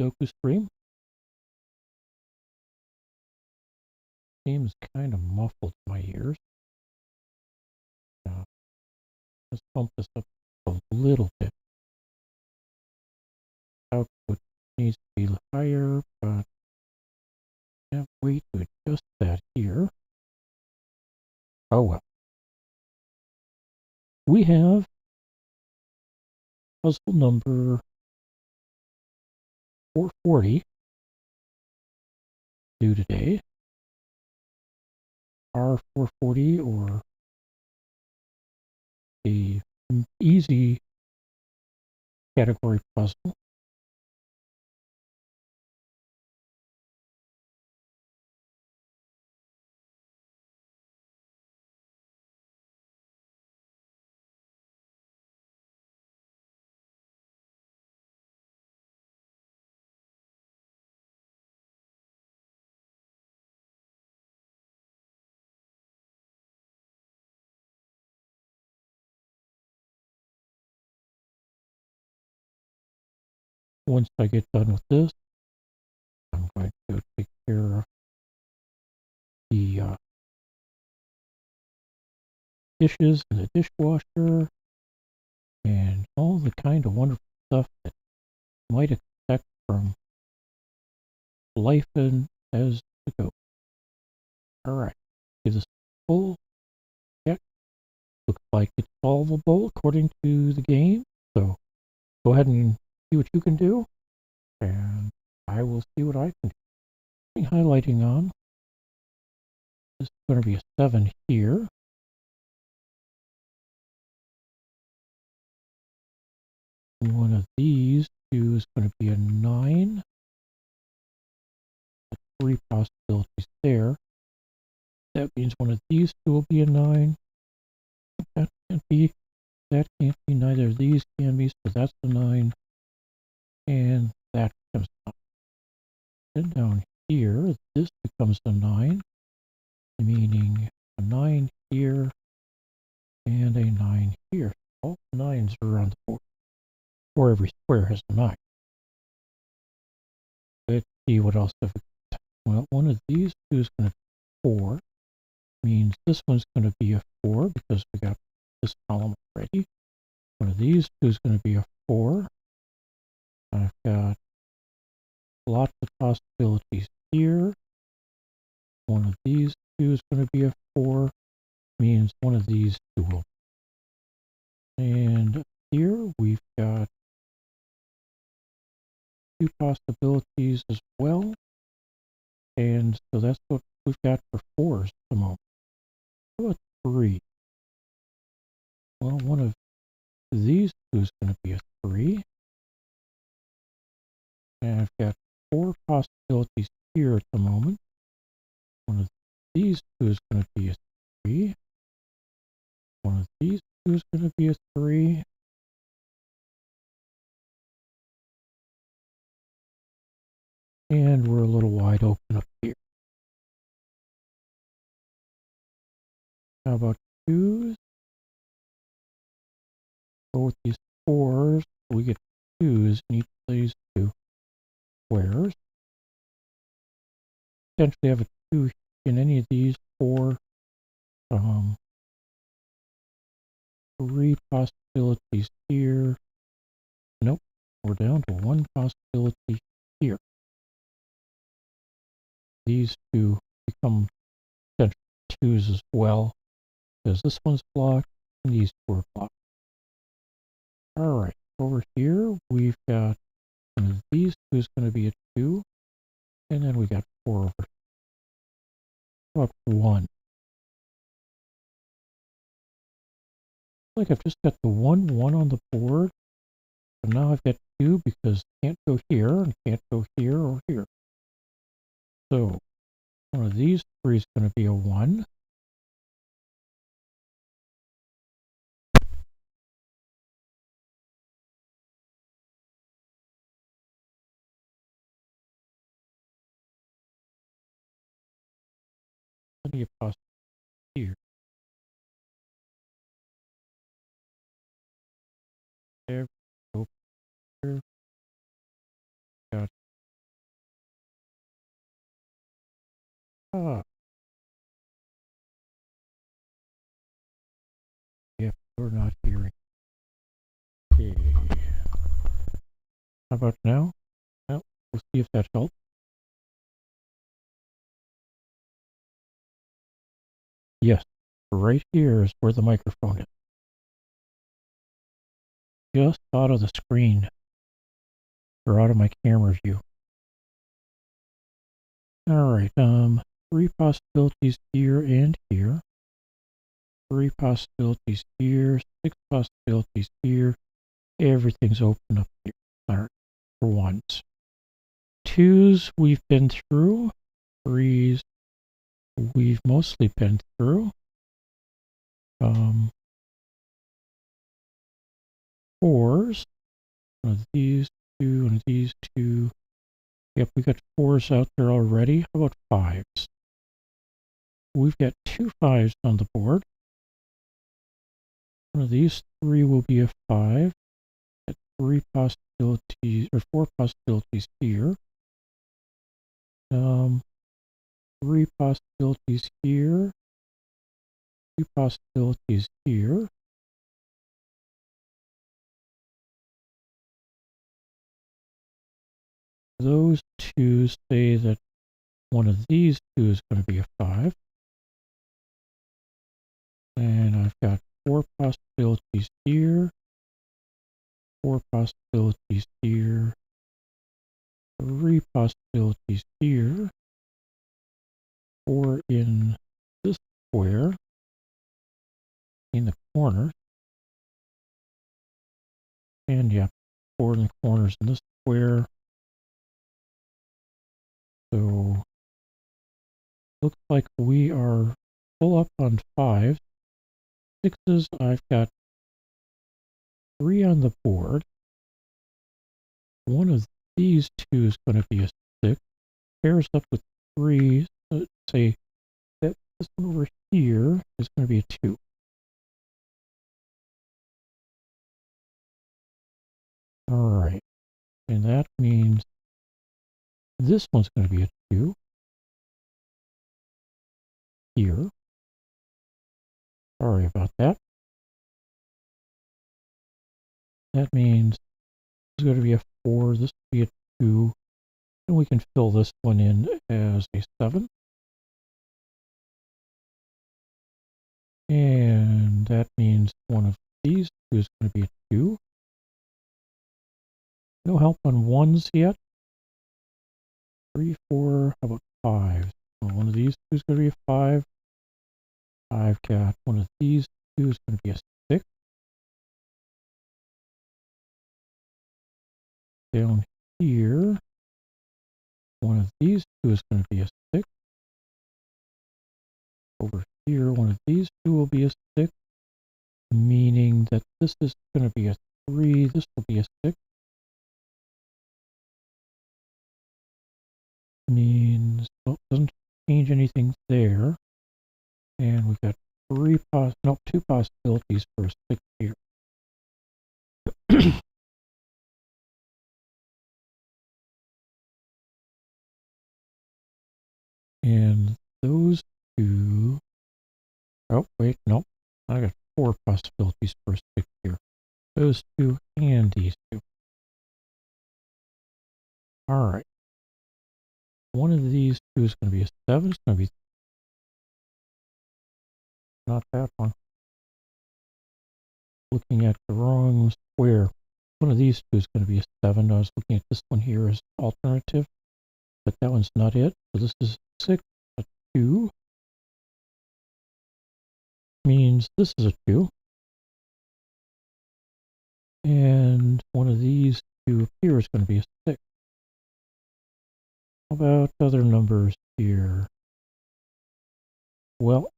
Sudoku stream. Seems kind of muffled in my ears. Let's bump this up a little bit. Output needs to be higher, but I have a way to adjust that here. Oh well. We have puzzle number 440 due today. R440, or the easy category puzzle. Once I get done with this, I'm going to take care of the dishes in the dishwasher and all the kind of wonderful stuff that you might expect from life and as to go. Alright, give this a full check. Looks like it's solvable according to the game, so go ahead and see what you can do, and I will see what I can do. Highlighting on, this is going to be a 7 here. And one of these two is going to be a 9. 3 possibilities there. That means one of these two will be a 9. That can't be. That can't be. Neither of these can be. So that's a 9. And that becomes a 9. Then down here, this becomes a 9, meaning a 9 here and a 9 here. All 9s are around the board, or every square has a 9. Let's see what else have we got. Well, one of these two is going to be 4. Means this one's going to be a 4 because we got this column already. One of these two is going to be a 4. I've got lots of possibilities here. One of these two is going to be a 4. Means one of these two will. And here we've got 2 possibilities as well. And so that's what we've got for 4s at the moment. How about 3? Well, one of these two is going to be a 3. And I've got 4 possibilities here at the moment. One of these two is going to be a 3. One of these two is going to be a 3. And we're a little wide open up here. How about 2s? Go with these 4s. We get 2s in each of these 2 squares. Potentially have a 2 in any of these 4. 3 possibilities here. Nope, we're down to 1 possibility here. These 2 become potential 2s as well, because this one's blocked and these 2 are blocked. Alright, over here we've got one of these 2 is going to be a 2, and then we got 4 over here. How about 1? Like I've just got the 1 on the board, and now I've got 2 because can't go here and can't go here or here. So one of these 3 is going to be a 1. Plenty of possibilities here. There, go here. Got Ah, yep, we're not hearing. Okay. How about now? Well, we'll see if that helps. Yes, right here is where the microphone is. Just out of the screen, or out of my camera view. Alright, 3 possibilities here and here. 3 possibilities here, 6 possibilities here. Everything's open up here. Alright, for ones. 2s we've been through. 3s we've mostly been through. 4s, one of these two and these two. Yep, we got 4s out there already. How about 5s? We've got 2 5s on the board. One of these 3 will be a 5. Got 3 possibilities, or 4 possibilities here. 3 possibilities here. 2 possibilities here. Those 2s say that one of these 2 is going to be a 5. And I've got 4 possibilities here. 4 possibilities here. 3 possibilities here. 4 in this square. In the corner. And yeah, 4 in the corners in this square. So looks like we are full up on 5s. 6s, I've got 3 on the board. One of these 2 is going to be a 6. Pairs up with 3. Let's say that this one over here is going to be a 2. Alright. And that means this one's going to be a 2. Here. Sorry about that. That means this is going to be a 4. This will be a 2. And we can fill this one in as a 7. And that means one of these 2 is going to be a 2. No help on 1s yet. 3, 4, how about 5? Well, one of these 2 is going to be a 5. I've got one of these 2 is going to be a 6. Down here, one of these 2 is going to be a 6. Over here, one of these 2 will be a 6. Meaning that this is going to be a 3. This will be a 6. Means, well, doesn't change anything there. And we've got 2 possibilities for a 6 here. And those 2, oh wait, nope. I got 4 possibilities for a 6 here. Those 2 and these 2. Alright. One of these 2 is going to be a 7. It's going to be not that one. Looking at the wrong square. One of these 2 is going to be a 7. I was looking at this one here as alternative, but that one's not it. So this is 6, a 2. Means this is a 2. And one of these 2 up here is going to be a 6. How about other numbers here? Well,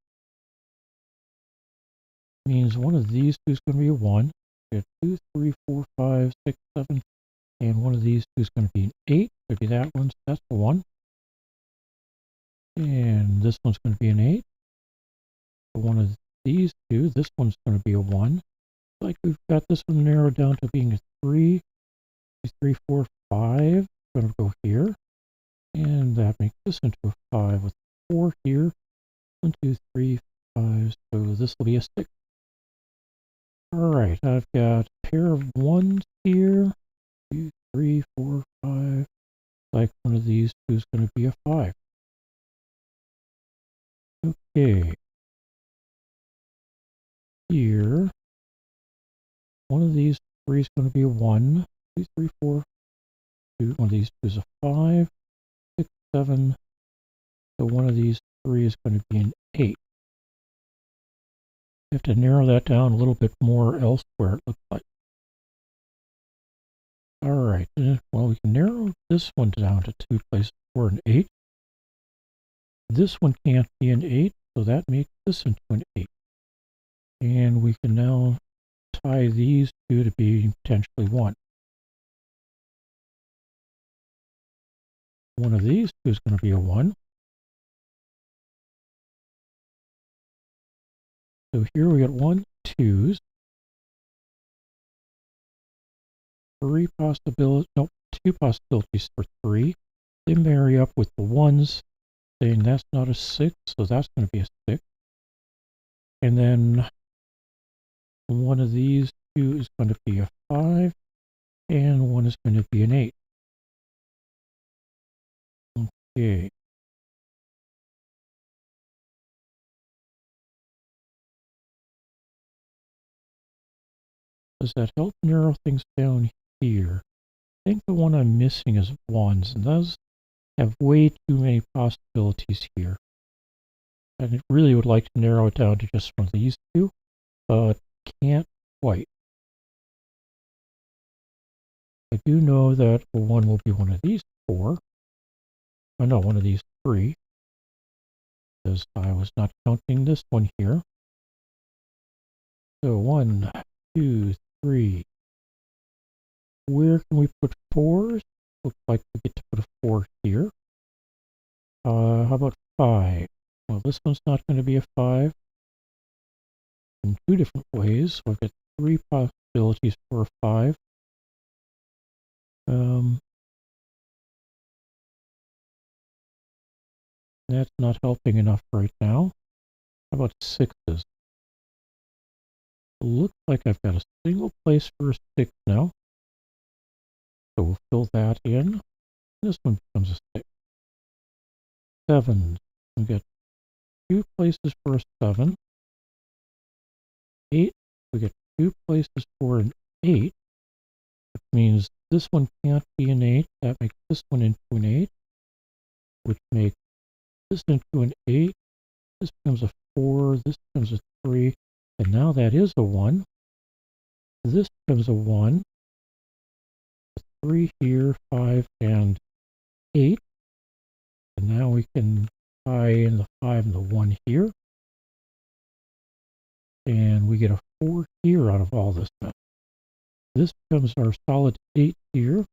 means one of these 2 is going to be a 1. We have 2, 3, 4, 5, 6, 7. And one of these 2 is going to be an 8. Could be that one, so that's a 1. And this one's going to be an 8. One of these 2, this one's going to be a 1. Like we've got this one narrowed down to being a 3. 3, 4, 5. Going to go here. And that makes this into a 5 with 4 here. 1, 2, 3, 5. So this will be a 6. Alright, I've got a pair of 1s here. 2, 3, 4, 5. Like one of these two is going to be a 5. Okay. Here, one of these 3 is going to be a 1. 2, 3, 4, 2. One of these 2 is a 5. 6, 7. So one of these 3 is going to be an 8. I have to narrow that down a little bit more elsewhere, it looks like. Alright, well, we can narrow this one down to 2 places for an 8. This one can't be an 8, so that makes this into an 8. And we can now tie these two to be potentially 1. One of these two is going to be a 1. So here we got 1, 2s. 3 possibilities, no, 2 possibilities for 3. They marry up with the 1s, saying that's not a 6, so that's going to be a 6. And then one of these 2 is going to be a 5, and one is going to be an 8. Okay. Does that help narrow things down here? I think the one I'm missing is 1s, and those have way too many possibilities here. And I really would like to narrow it down to just one of these 2, but can't quite. I do know that 1 will be one of these 4. Oh no, one of these 3. Because I was not counting this one here. So 1, 2, 3. Where can we put 4s? Looks like we get to put a 4 here. How about 5? Well, this one's not going to be a 5. In 2 different ways. So I've got 3 possibilities for a 5. That's not helping enough right now. How about 6s? Looks like I've got a single place for a 6 now. So we'll fill that in. This one becomes a 6. 7s. We've got 2 places for a 7. 8. We get 2 places for an 8. Which means this one can't be an 8. That makes this one into an 8. Which makes this into an 8. This becomes a 4. This becomes a 3. And now that is a 1. This becomes a 1. 3 here, 5, and 8. And now we can tie in the 5 and the 1 here. And we get a 4 here out of all this mess. This becomes our solid 8 here.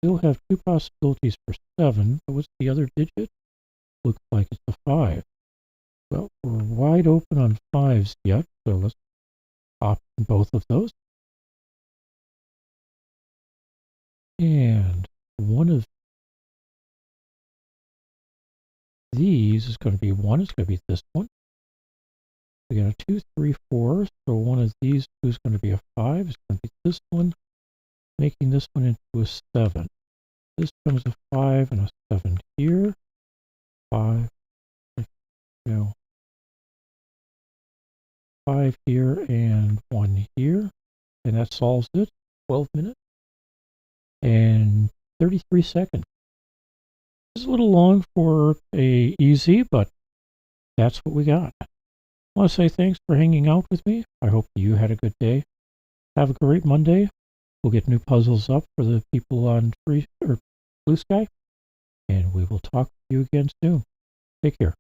Still have 2 possibilities for 7. But what's the other digit? Looks like it's a 5. Well, we're wide open on 5s yet, so let's opt in both of those. And one of these is going to be 1. It's going to be this one. We got a 2, 3, 4. So one of these 2 is going to be a 5. It's going to be this one, making this one into a 7. This becomes a 5 and a 7 here. 5, 5 here and 1 here. And that solves it. 12 minutes and 33 seconds. It's a little long for a easy, but that's what we got. I want to say thanks for hanging out with me. I hope you had a good day. Have a great Monday. We'll get new puzzles up for the people on Blue Sky, and we will talk to you again soon. Take care.